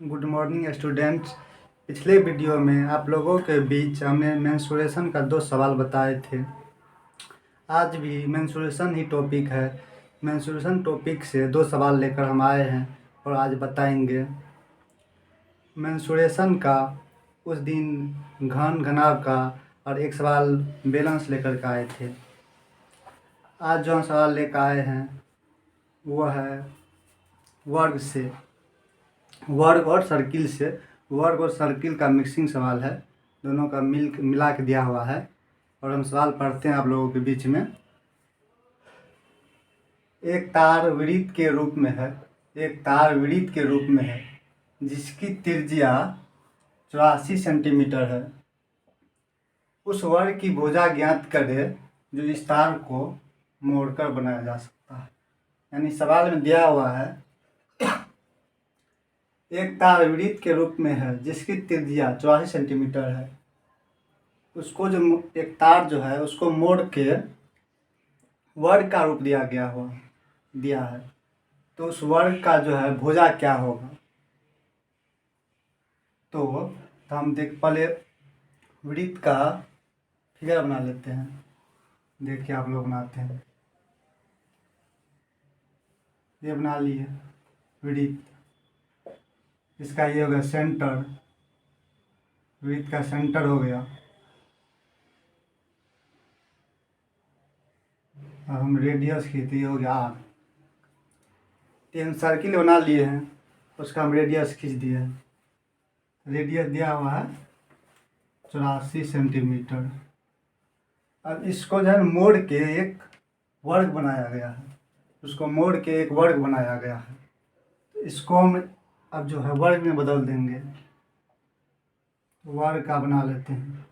Good morning students. पिछले video में आप लोगों के बीच हमने मेंस्ट्रुएशन का दो सवाल बताए थे। आज भी मेंस्ट्रुएशन ही टॉपिक है। मेंस्ट्रुएशन टॉपिक से दो सवाल लेकर हम आए हैं और आज बताएंगे। मेंस्ट्रुएशन का उस दिन घन घनाभ का और एक सवाल बैलेंस लेकर के आए थे। आज जो हम सवाल लेकर आए हैं वह है वर्ग से, वर्ग और सर्किल से। वर्ग और सर्किल का मिक्सिंग सवाल है, दोनों का मिला के दिया हुआ है और हम सवाल पढ़ते हैं आप लोगों के बीच में। एक तार वृत्त के रूप में है, एक तार वृत्त के रूप में है जिसकी त्रिज्या 84 सेंटीमीटर है। उस वर्ग की भुजा ज्ञात करें जो इस तार को मोड़कर बनाया जा सकता है। यानी सवाल में दिया हुआ है एक तार वृत्त के रूप में है जिसकी त्रिज्या 84 सेंटीमीटर है। उसको जो एक तार जो है उसको मोड़ के वर्ग का रूप दिया है, तो उस वर्ग का जो है भुजा क्या होगा। तो हम पहले वृत्त का फिगर बना लेते हैं। देखिए आप लोग बनाते हैं, ये बना लिए वृत्त। इसका ये हो गया सेंटर, वृत्त का सेंटर हो गया। और हम रेडियस खींचते हो गया आर। ये हम सर्किल बना लिए हैं, उसका हम रेडियस खींच दिए। रेडियस दिया हुआ है 84 सेंटीमीटर। अब इसको जो है मोड़ के एक वर्ग बनाया गया है, उसको मोड़ के एक वर्ग बनाया गया है। तो इसको हम अब जो है वर्ग में बदल देंगे, वर्ग का बना लेते हैं।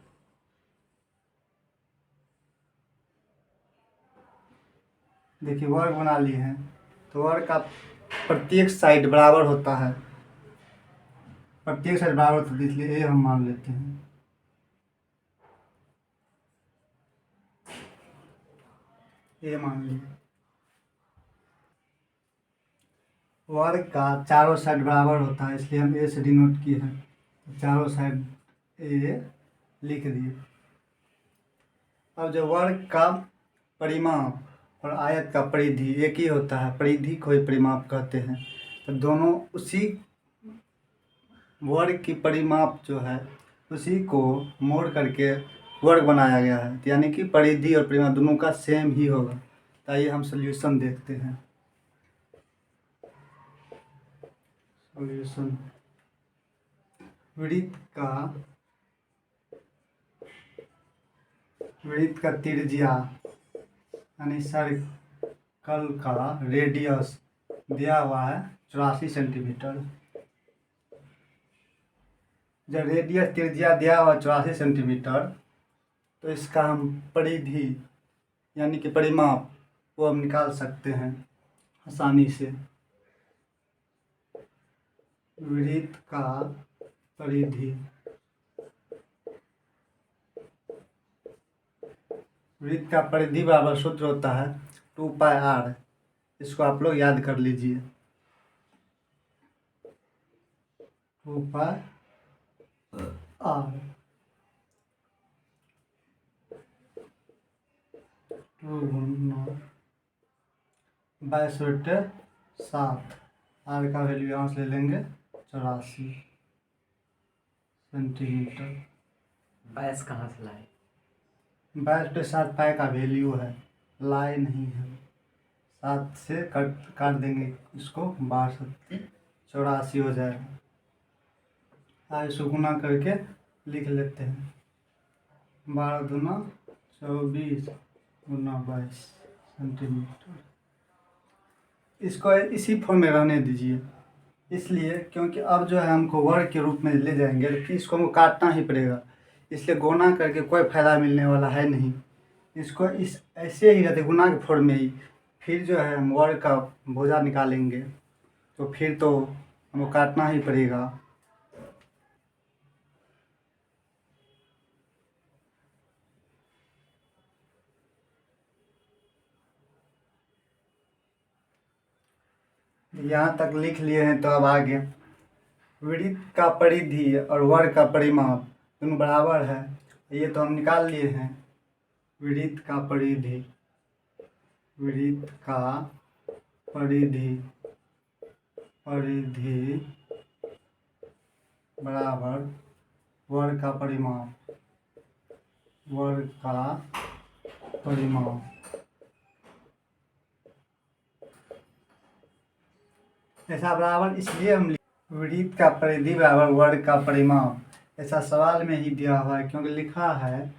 देखिए वर्ग बना लिए हैं, तो वर्ग का प्रत्येक साइड बराबर होता है, प्रत्येक साइड बराबर होता है, इसलिए ये हम मान लेते हैं। ये मान लिए वर्ग का चारों साइड बराबर होता है, इसलिए हम ए से डिनोट किए हैं। तो चारों साइड ए लिख दिए। अब जो वर्ग का परिमाप और आयत का परिधि एक ही होता है, परिधि को ही परिमाप कहते हैं। तो दोनों उसी वर्ग की परिमाप जो है उसी को मोड़ करके वर्ग बनाया गया है, यानी कि परिधि और परिमाप दोनों का सेम ही होगा। तो आइए हम सॉल्यूशन देखते हैं। सॉल्यूशन वृत्त का त्रिज्या यानी सर्कल का रेडियस दिया हुआ है 84 सेंटीमीटर। जब रेडियस त्रिज्या दिया हुआ 84 सेंटीमीटर, तो इसका हम परिधि यानी कि परिमाप वो हम निकाल सकते हैं आसानी से। वृत्त का परिधि, वृत्त का परिधि बराबर सूत्र होता है 2πr। इसको आप लोग याद कर लीजिए, 2πr। 22/7। आर का वैल्यू यहाँ से ले लेंगे 84 सेंटीमीटर। 22 कहाँ से लाए? 22/7 पाई का वैल्यू है, लाए नहीं है। 7 से काट देंगे इसको, 12/84 हो जाएगा। आज इसको गुना करके लिख लेते हैं। 12 दूना 24 गुना 22 सेंटीमीटर। इसको इसी फॉर्म में रहने दीजिए, इसलिए क्योंकि अब जो है हमको वर्ग के रूप में ले जाएंगे, लेकिन इसको हमको काटना ही पड़ेगा, इसलिए गुना करके कोई फायदा मिलने वाला है नहीं। इसको इस ऐसे ही रहते गुना के फॉर्म में ही, फिर जो है हम वर्ग का भुजा निकालेंगे, तो फिर तो हमको काटना ही पड़ेगा। यहाँ तक लिख लिए हैं, तो अब आगे वृत्त का परिधि और वर्ग का परिमाप दोनों बराबर है, ये तो हम निकाल लिए हैं। वृत्त का परिधि बराबर वर्ग का परिमाप। ऐसा बराबर इसलिए हम वृत्त का परिधि बराबर वर्ग का परिमाप, ऐसा सवाल में ही दिया हुआ है, क्योंकि लिखा है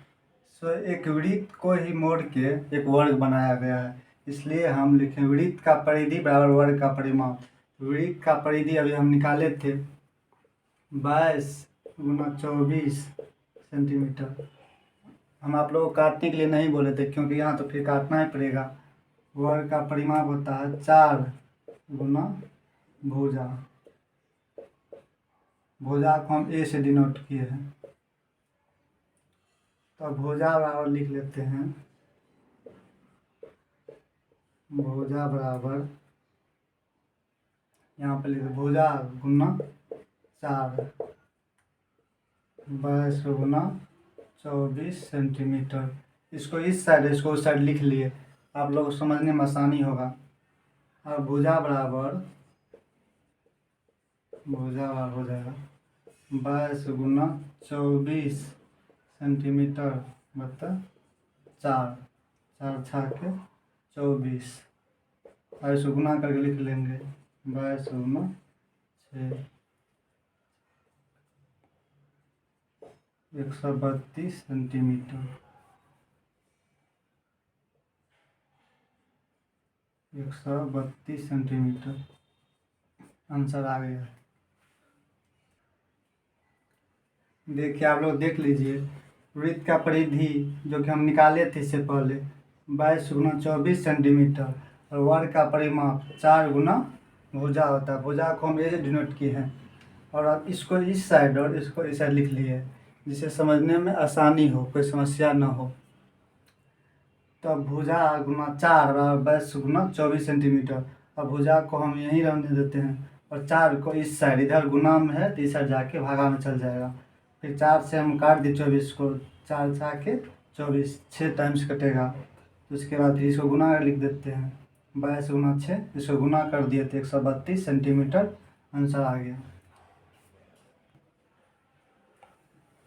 सो एक वृत्त को ही मोड़ के एक वर्ग बनाया गया है, इसलिए हम लिखें वृत्त का परिधि बराबर वर्ग का परिमाप। वृत्त का परिधि अभी हम निकाले थे 22 गुना 24 सेंटीमीटर। हम आप लोगों को काटने के लिए नहीं बोले थे, क्योंकि यहाँ तो फिर काटना ही पड़ेगा। वर्ग का परिमाप होता है 4 गुना भुजा को हम ए से डिनोट किए हैं, तो भुजा बराबर लिख लेते हैं। भुजा बराबर यहाँ पे लिख भुजा गुना 4 22 गुना 24 सेंटीमीटर। इसको इस साइड इसको उस साइड लिख लिए, आप लोग को समझने में आसानी होगा। और भुजा बराबर हो जाएगा 22 गुना 24 सेंटीमीटर बता 4 4 24, और इसको गुना करके लिख लेंगे 22 गुना 6 132 सेंटीमीटर। 132 सेंटीमीटर आंसर आ गया। देखिए आप लोग देख लीजिए, वृत्त का परिधि जो कि हम निकाले थे इससे पहले 22 गुना 24 सेंटीमीटर, और वर्ग का परिमाप 4 गुना भुजा होता है। भुजा को हम ऐसे डिनोट किए हैं, और अब इसको इस साइड और इसको इस साइड लिख लिए, जिससे समझने में आसानी हो, कोई समस्या ना हो। तो भुजा गुना 4 बराबर 22 गुना 24 सेंटीमीटर, और भुजा को हम यहीं रहने देते हैं, और 4 को इस साइड, इधर गुना में है तो इस साइड जाके भागा में चल जाएगा। फिर 4 से हम काट दिए 24 को, 4 जाके 24 6 टाइम्स कटेगा। तो उसके बाद फिर इसको गुना कर लिख देते हैं 22 गुना 6, इसको गुना कर दिए थे 132 सेंटीमीटर आंसर आ गया।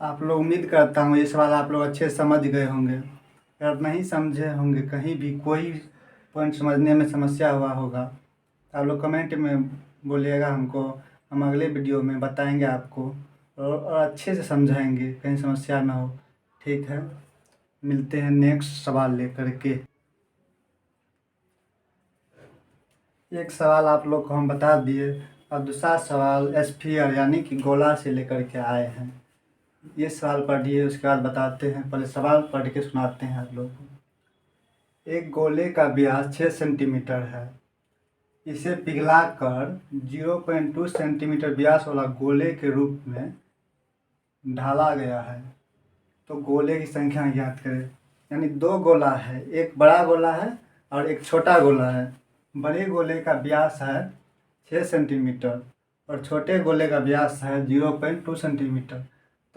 आप लोग उम्मीद करता हूँ ये सवाल आप लोग अच्छे समझ गए होंगे। अगर नहीं समझे होंगे, कहीं भी कोई पॉइंट समझने में समस्या हुआ होगा, आप लोग कमेंट में बोलिएगा हमको, हम अगले वीडियो में बताएंगे आपको, और अच्छे से समझाएंगे, कहीं समस्या ना हो। ठीक है, मिलते हैं नेक्स्ट सवाल लेकर के। एक सवाल आप लोग को हम बता दिए, और दूसरा सवाल स्फीयर यानी कि गोला से लेकर के आए हैं। ये सवाल पढ़िए, उसके बाद बताते हैं। पहले सवाल पढ़ के सुनाते हैं आप लोग को। एक गोले का व्यास 6 सेंटीमीटर है, इसे पिघलाकर 0.2 सेंटीमीटर व्यास वाला गोले के रूप में ढाला गया है, तो गोले की संख्या ज्ञात करें। यानी 2 गोला है, एक बड़ा गोला है और एक छोटा गोला है। बड़े गोले का व्यास है 6 सेंटीमीटर और छोटे गोले का व्यास है 0.2 सेंटीमीटर।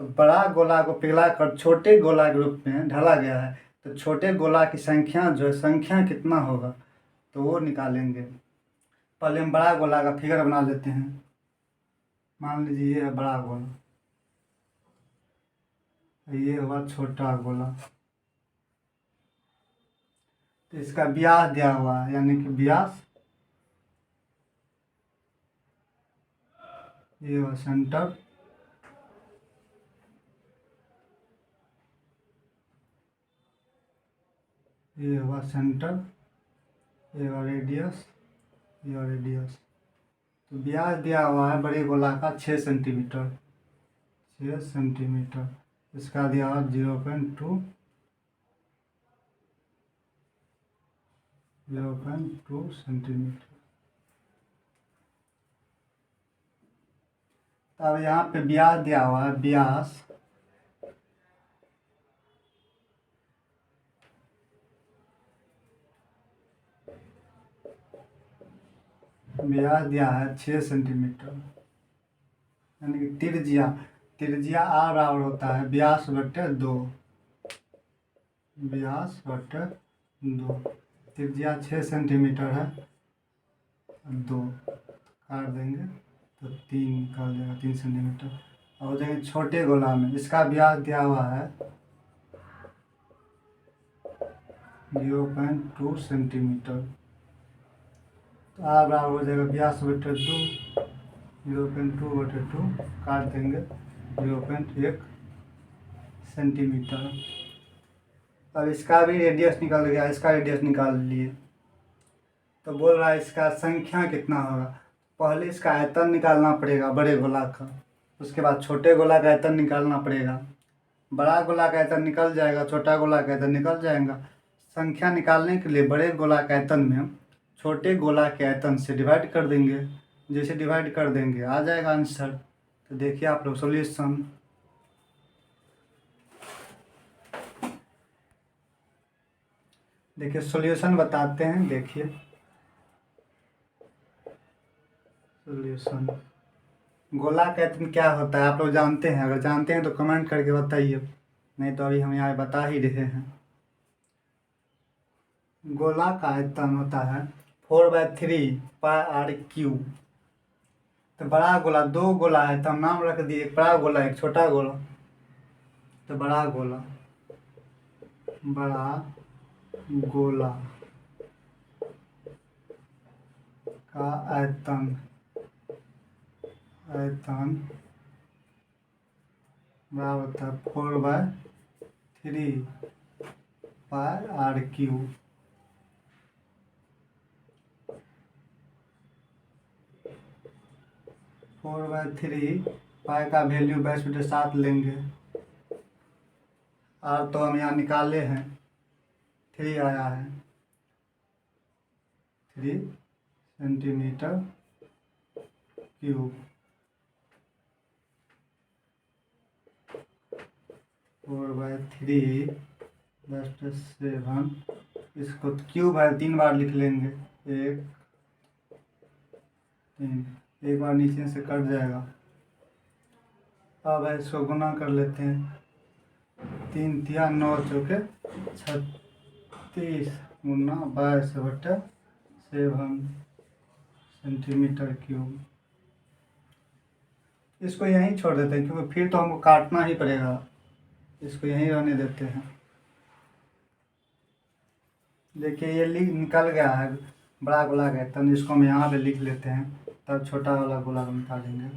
तो बड़ा गोला को पिघला कर छोटे गोला के रूप में ढाला गया है, तो छोटे गोला की संख्या जो है, संख्या कितना होगा तो वो निकालेंगे। पहले हम बड़ा गोला का फिगर बना लेते हैं। मान लीजिए ये है बड़ा गोला, ये हुआ छोटा गोला। तो इसका व्यास दिया हुआ है, यानी कि व्यास, ये हुआ सेंटर, ये हुआ सेंटर, ये हुआ रेडियस, ये हुआ रेडियस। तो व्यास दिया हुआ है बड़े गोला का 6 सेंटीमीटर, 6 सेंटीमीटर। इसका दिया हुआ 0.2 सेंटीमीटर। अब यहाँ पे व्यास दिया हुआ है, व्यास दिया है 6 सेंटीमीटर। यानी कि त्रिज्या त्रिज्या आर बराबर होता है व्यास बटे 2, व्यास बटे 2। त्रिज्या 6 सेंटीमीटर है, 2 काट देंगे तो 3 निकल जाएगा, 3 सेंटीमीटर। और हो जाएंगे छोटे गोला में, इसका व्यास दिया हुआ है 0.2 सेंटीमीटर। तो आर बराबर हो जाएगा व्यास बटे 2, 0.2 बटे 2 काट देंगे 0.1 सेंटीमीटर। अब इसका भी रेडियस निकल गया, इसका रेडियस निकाल लिए। तो बोल रहा है इसका संख्या कितना होगा। पहले इसका आयतन निकालना पड़ेगा बड़े गोला का, उसके बाद छोटे गोला का आयतन निकालना पड़ेगा। बड़ा गोला का आयतन निकल जाएगा, छोटा गोला का आयतन निकल जाएगा। संख्या निकालने के लिए बड़े गोला के आयतन में छोटे गोला के आयतन से डिवाइड कर देंगे। जैसे डिवाइड कर देंगे आ जाएगा आंसर। तो देखिए आप लोग सॉल्यूशन। देखिए सॉल्यूशन बताते हैं, देखिए सॉल्यूशन। गोला का आयतन क्या होता है आप लोग जानते हैं? अगर जानते हैं तो कमेंट करके बताइए, नहीं तो अभी हम यहाँ बता ही रहे हैं। गोला का आयतन होता है 4/3 पाई आर क्यू। तो बड़ा गोला, 2 गोला है तो हम नाम रख दिए, एक बड़ा गोला एक छोटा गोला। तो बड़ा गोला का आयतन बराबर होता है 4/3 pi R cube. Four by three pi का वैल्यू 22/7 लेंगे। आर तो हम यहाँ निकाले हैं, 3 आया है, 3 सेंटीमीटर क्यूब। 4/3 7, इसको क्यूब है 3 बार लिख लेंगे, 1 3, एक बार नीचे से कट जाएगा। अब इसको गुना कर लेते हैं, 3 तिया 9 चौके 36 गुना 22/7 सेंटीमीटर क्यूब। इसको यहीं छोड़ देते हैं क्योंकि फिर तो हमको काटना ही पड़ेगा, इसको यहीं रहने देते हैं। देखिए ये निकल गया है बड़ा गोला का आयतन, इसको हम यहाँ पे लिख लेते हैं, तब छोटा वाला गोला निकालेंगे।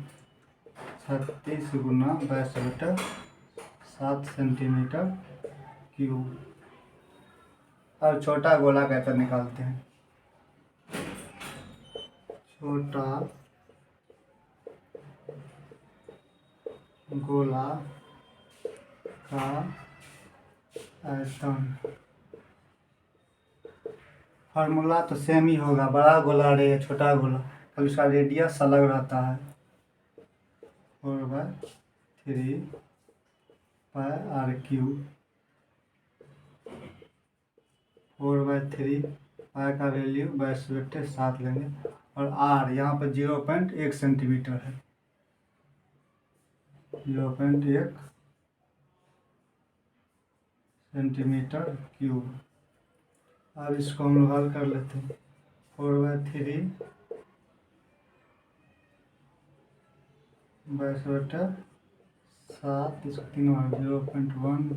36 गुना 22/7 सेंटीमीटर क्यूब। अब छोटा गोला का आयतन निकालते हैं। छोटा गोला का आयतन, फार्मूला तो सेम ही होगा, बड़ा गोला रहे छोटा गोला, कल उसका रेडियस अलग रहता है। 4/3 पाई आर क्यूब। 4/3 पाई का वैल्यू 22/7 लेंगे, और आर यहाँ पर 0.1 सेंटीमीटर है, 0.1 सेंटीमीटर क्यूब। अब इसको हम लोग हल कर लेते हैं। 4/3 22/7, इसको 3 बार 0.1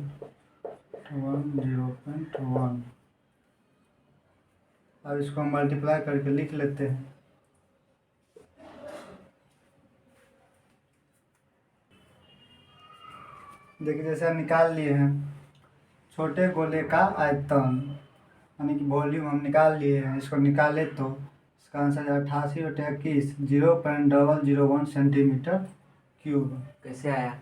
0.1। अब इसको हम मल्टीप्लाई करके लिख लेते हैं। देखिए जैसे हम निकाल लिए हैं छोटे गोले का आयतन, यानी कि वॉल्यूम हम निकाल लिए हैं। इसको निकाले तो इसका आंसर है 88/21 0.001 सेंटीमीटर क्यूब। कैसे आया?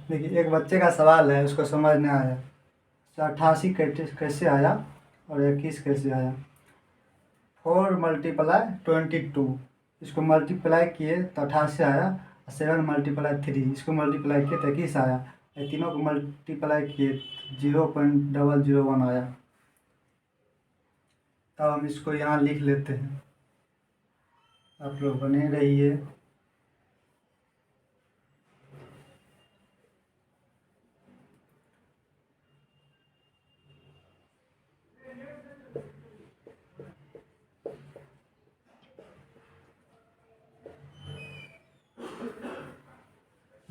देखिए एक बच्चे का सवाल है, उसको समझ नहीं आया, 88 कैसे आया और 21 कैसे आया। 4 × 22, इसको मल्टीप्लाई किए तो 88 आया, 7 × 3 इसको मल्टीप्लाई किए तो 21 आया, ये तीनों को मल्टीप्लाई किए 0.001 आया। तब हम इसको यहाँ लिख लेते हैं, आप लोग बने रहिए।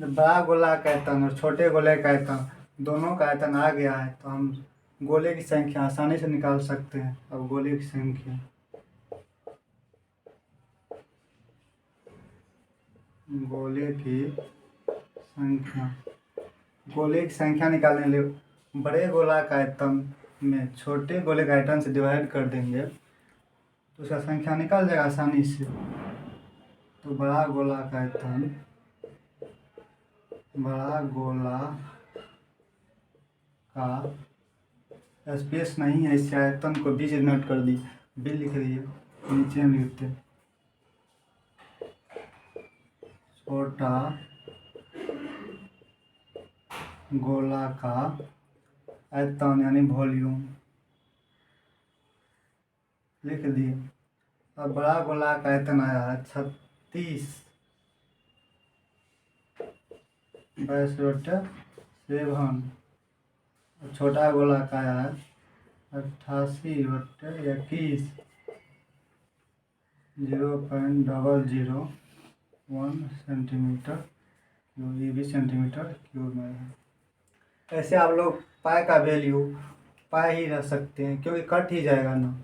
बड़ा गोला का आयतन और छोटे गोले का आयतन दोनों का आयतन आ गया है, तो हम गोले की संख्या आसानी से निकाल सकते हैं। अब गोले की संख्या गोले की संख्या निकालने के लिए बड़े गोला का आयतन में छोटे गोले का आयतन से डिवाइड कर देंगे तो उसका संख्या निकल जाएगा आसानी से। तो बड़ा गोला का स्पेस नहीं है, इस आयतन को बी से नोट कर दी, बी लिख दिए, नीचे में लिखते छोटा गोला का आयतन यानी वॉल्यूम लिख दिए। अब बड़ा गोला का आयतन आया है 36 22 बटे 7, छोटा गोला का आया है 88 बटे 21 0.001 सेंटीमीटर क्यूब, ये भी सेंटीमीटर क्यूब में है। ऐसे आप लोग पाई का वैल्यू पाई ही रख सकते हैं, क्योंकि कट ही जाएगा ना,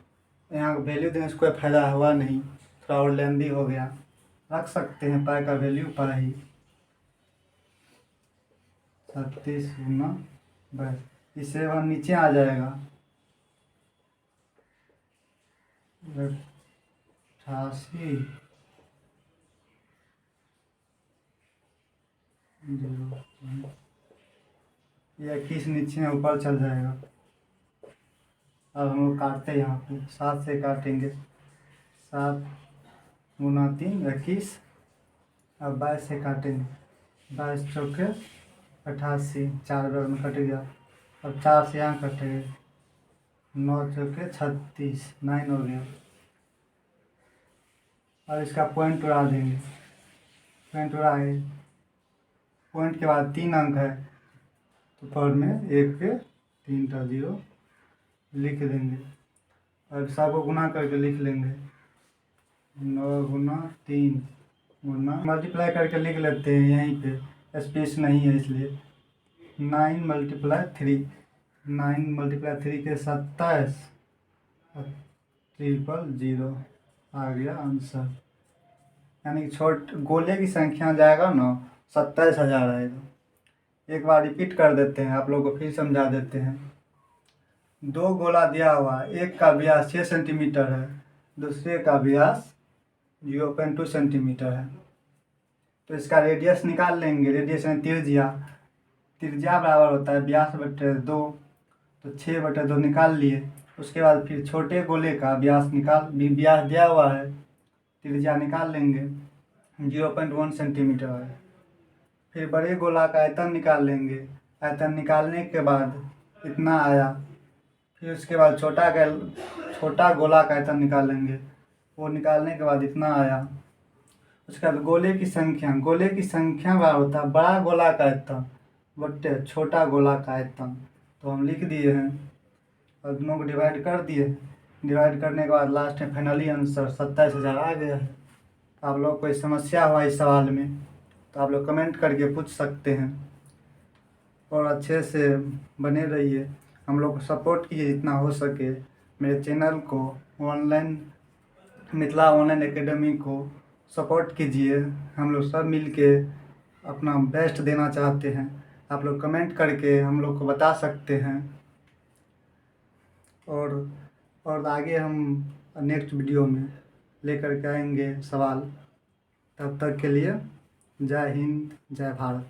यहाँ वैल्यू देने से कोई फायदा हुआ नहीं, थोड़ा और लेंदी हो गया। रख सकते हैं पाई का वैल्यू पाई 36 गुना बस, इससे वह नीचे आ जाएगा 88 ये 21 नीचे में ऊपर चल जाएगा। अब हम लोग काटते हैं, यहाँ पे 7 से काटेंगे, 7 गुना 3 21। अब 22 से काटेंगे, 22 चौके 88, 4 बार में कट गया। अब 4 से यहाँ कटेंगे, 9 चौके 36, 9 हो गया। और इसका पॉइंट उड़ा देंगे, पॉइंट उड़ाए, पॉइंट के बाद 3 अंक है तो पर में 1 के 3 का 0 लिख देंगे। और सबको गुना करके लिख लेंगे, 9 गुना 3 गुना मल्टीप्लाई करके लिख लेते हैं, यहीं पे स्पेस नहीं है इसलिए 9 × 3, 9 × 3 के 27 000 आ गया आंसर। यानी कि गोले की संख्या जाएगा ना 27,000 आएगा। एक बार रिपीट कर देते हैं, आप लोगों को फिर समझा देते हैं। 2 गोला दिया हुआ है, एक का व्यास 6 सेंटीमीटर है, दूसरे का व्यास 0.2 सेंटीमीटर है। तो इसका रेडियस निकाल लेंगे, रेडियस में त्रिज्या बराबर होता है व्यास बटे 2, तो 6 बटे 2 निकाल लिए। उसके बाद फिर छोटे गोले का व्यास दिया हुआ है, त्रिज्या निकाल लेंगे 0.1 सेंटीमीटर है। फिर बड़े गोला का आयतन निकाल लेंगे, आयतन निकालने के बाद इतना आया। फिर उसके बाद छोटा गोला का आयतन निकाल लेंगे, वो निकालने के बाद इतना आया। उसके बाद गोले की संख्या बराबर होता है बड़ा गोला का आयतन बटे छोटा गोला का आयतन। तो हम लिख दिए हैं और दोनों को डिवाइड कर दिए। डिवाइड करने के बाद लास्ट में फाइनली आंसर 27,000 आ गया है। आप लोग कोई समस्या हुआ इस सवाल में तो आप लोग कमेंट करके पूछ सकते हैं। और अच्छे से बने रहिए, हम लोग को सपोर्ट कीजिए जितना हो सके। मेरे चैनल को मिथिला ऑनलाइन एकेडमी को सपोर्ट कीजिए। हम लोग सब मिल के अपना बेस्ट देना चाहते हैं। आप लोग कमेंट करके हम लोग को बता सकते हैं। और आगे हम नेक्स्ट वीडियो में लेकर के आएंगे सवाल। तब तक के लिए जय हिंद, जय भारत।